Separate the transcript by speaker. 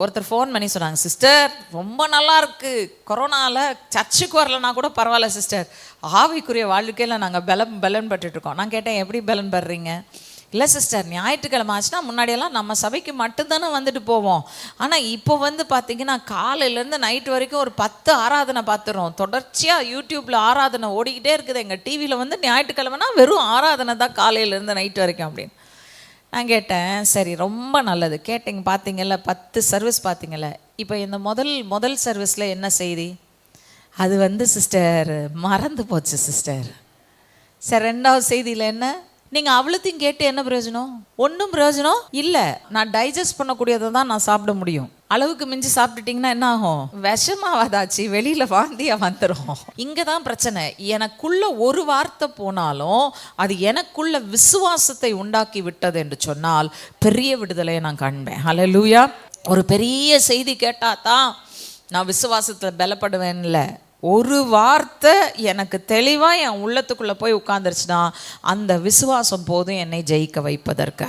Speaker 1: ஒருத்தர் ஃபோன் பண்ணி சொன்னாங்க, சிஸ்டர் ரொம்ப நல்லா இருக்கு, கொரோனாவில் சர்ச்சுக்கு வரலன்னா கூட பரவாயில்ல சிஸ்டர், ஆவிக்குரிய வாழ்க்கையில் நாங்கள் பலன் பட்டுட்ருக்கோம். நான் கேட்டேன், எப்படி பலன் படுறீங்க? இல்லை சிஸ்டர், ஞாயிற்றுக்கிழமை ஆச்சுன்னா முன்னாடியெல்லாம் நம்ம சபைக்கு மட்டும்தானே வந்துட்டு போவோம். ஆனால் இப்போ பார்த்தீங்கன்னா காலையிலேருந்து நைட்டு வரைக்கும் ஒரு 10 ஆராதனை பார்த்துறோம். தொடர்ச்சியாக யூடியூப்பில் ஆராதனை ஓடிக்கிட்டே இருக்குது. எங்கள் டிவியில் ஞாயிற்றுக்கிழமைனா வெறும் ஆராதனை தான் காலையிலேருந்து நைட்டு வரைக்கும் அப்படின்னு. நான் கேட்டேன், சரி ரொம்ப நல்லது கேட்டிங்க, பார்த்தீங்கல்ல 10 சர்வீஸ் பார்த்தீங்கல்ல, இப்போ இந்த முதல் சர்வீஸில் என்ன செய்தி? அது சிஸ்டர் மறந்து போச்சு சிஸ்டர். சரி, 2வது செய்தியில் என்ன? நீங்கள் அவ்வளோத்தையும் கேட்டு என்ன பிரயோஜனம்? ஒன்றும் பிரயோஜனம் இல்லை. நான் டைஜஸ்ட் பண்ணக்கூடியதை தான் நான் சாப்பிட முடியும். அளவுக்கு மிஞ்சி சாப்பிட்டுட்டிங்கன்னா என்ன ஆகும்? விஷமாவதாச்சு, வெளியில் வாந்தியாக வந்துடும். இங்கே தான் பிரச்சனை. எனக்குள்ள ஒரு வார்த்தை போனாலும் அது எனக்குள்ள விசுவாசத்தை உண்டாக்கி விட்டது என்று சொன்னால் பெரிய விடுதலையை நான் காண்பேன். ஹல்லேலூயா. ஒரு பெரிய செய்தி கேட்டால் தான் நான் விசுவாசத்தில் பலப்படுவேன்ல. ஒரு வார்த்தை எனக்கு தெளிவாக என் உள்ளத்துக்குள்ளே போய் உட்காந்துருச்சுன்னா அந்த விசுவாசம் போதும் என்னை ஜெயிக்க வைப்பதற்கு.